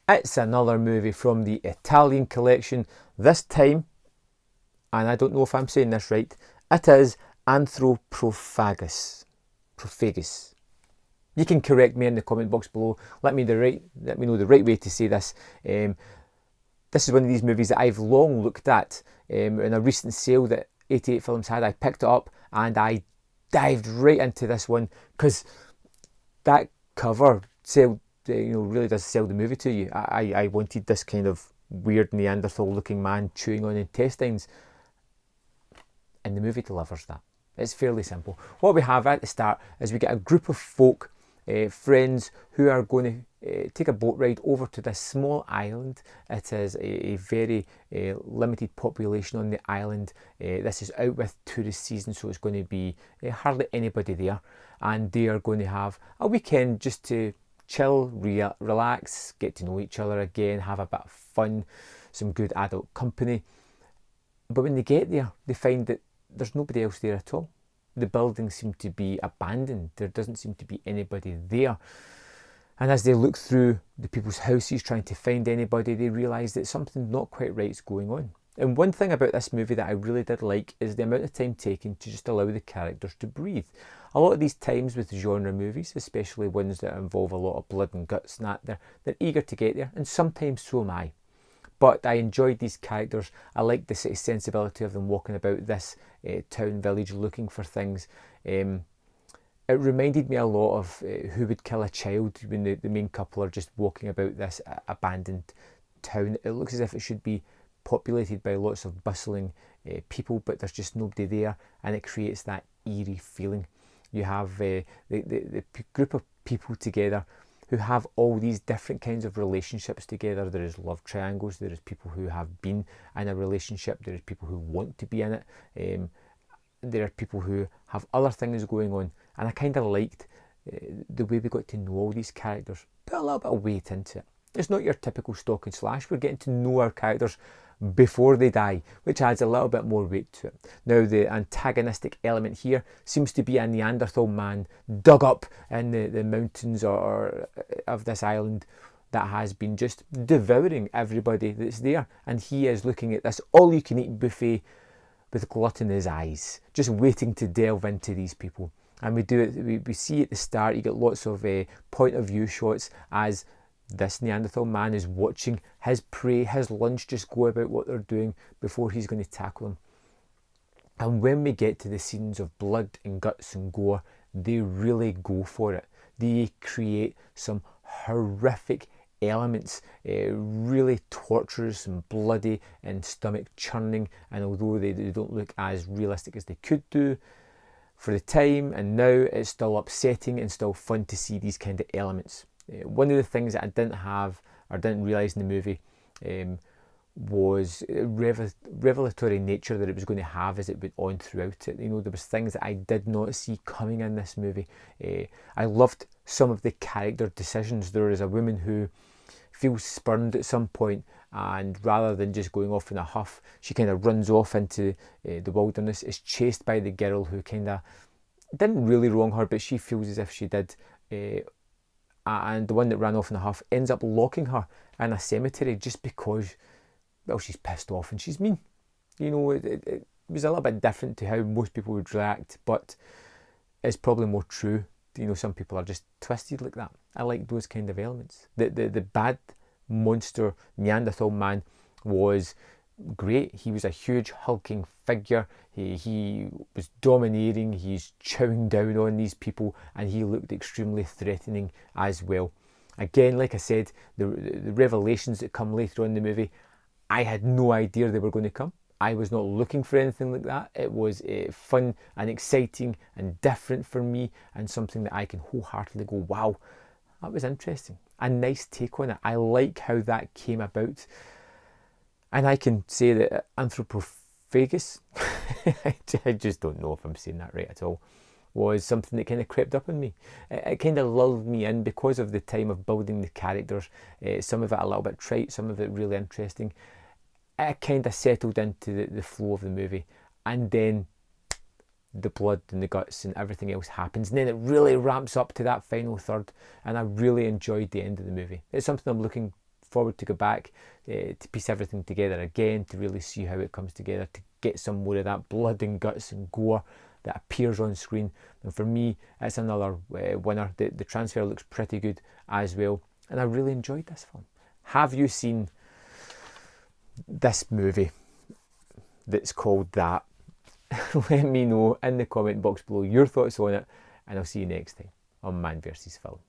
It's another movie from the Italian collection. This time, and I don't know if I'm saying this right, it is Anthropophagous. Prophagus. You can correct me in the comment box below. Let me know the right way to say this. This is one of these movies that I've long looked at. In a recent sale that 88 Films had, I picked it up and I dived right into this one because that cover really does sell the movie to you. I wanted this kind of weird Neanderthal looking man chewing on intestines, and the movie delivers that. It's fairly simple. What we have at the start is we get a group of folk, friends, who are going to take a boat ride over to this small island. It is a very limited population on the island. This is out with tourist season, so it's going to be hardly anybody there. And they are going to have a weekend just to chill, relax, get to know each other again, have a bit of fun, some good adult company. But when they get there, they find that there's nobody else there at all. The buildings seem to be abandoned. There doesn't seem to be anybody there. And as they look through the people's houses trying to find anybody, they realise that something not quite right is going on. And one thing about this movie that I really did like is the amount of time taken to just allow the characters to breathe. A lot of these times with genre movies, especially ones that involve a lot of blood and guts and that, they're eager to get there, and sometimes so am I. But I enjoyed these characters. I liked the sort of sensibility of them walking about this town village looking for things. It reminded me a lot of Who Would Kill a Child when the main couple are just walking about this abandoned town. It looks as if it should be populated by lots of bustling people, but there's just nobody there, and it creates that eerie feeling. You have the group of people together who have all these different kinds of relationships together. There is love triangles, there is people who have been in a relationship, there is people who want to be in it, there are people who have other things going on, and I kind of liked the way we got to know all these characters, put a little bit of weight into it. It's not your typical stalk and slash, we're getting to know our characters before they die, which adds a little bit more weight to it. Now, the antagonistic element here seems to be a Neanderthal man dug up in the mountains or of this island that has been just devouring everybody that's there, and he is looking at this all-you-can-eat buffet with glut in his eyes, just waiting to delve into these people. And we see at the start, you get lots of point of view shots as this Neanderthal man is watching his prey, his lunch, just go about what they're doing before he's going to tackle them. And when we get to the scenes of blood and guts and gore, they really go for it. They create some horrific elements, really torturous and bloody and stomach churning, and although they don't look as realistic as they could do for the time and now, it's still upsetting and still fun to see these kind of elements. One of the things that I didn't have or didn't realise in the movie was revelatory nature that it was going to have as it went on throughout it. You know, there was things that I did not see coming in this movie. I loved some of the character decisions. There is a woman who feels spurned at some point, and rather than just going off in a huff, she kind of runs off into the wilderness, is chased by the girl who kind of didn't really wrong her, but she feels as if she did. And the one that ran off in a huff ends up locking her in a cemetery just because, well, she's pissed off and she's mean. You know, it was a little bit different to how most people would react, but it's probably more true. You know, some people are just twisted like that. I like those kind of elements. The bad monster Neanderthal man was great. He was a huge hulking figure. He was domineering. He's chowing down on these people, and he looked extremely threatening as well. Again, like I said, the revelations that come later on in the movie, I had no idea they were going to come. I was not looking for anything like that. It was fun and exciting and different for me, and something that I can wholeheartedly go, wow, that was interesting. A nice take on it. I like how that came about. And I can say that Anthropophagous, I just don't know if I'm saying that right at all, was something that kind of crept up on me. It kind of lulled me in because of the time of building the characters. Some of it a little bit trite, some of it really interesting. It kind of settled into the flow of the movie. And then the blood and the guts and everything else happens. And then it really ramps up to that final third. And I really enjoyed the end of the movie. It's something I'm looking forward to go back to piece everything together again, to really see how it comes together, to get some more of that blood and guts and gore that appears on screen. And for me, it's another winner. The transfer looks pretty good as well, and I really enjoyed this film. Have you seen this movie that's called that? Let me know in the comment box below your thoughts on it, and I'll see you next time on Man vs. Film.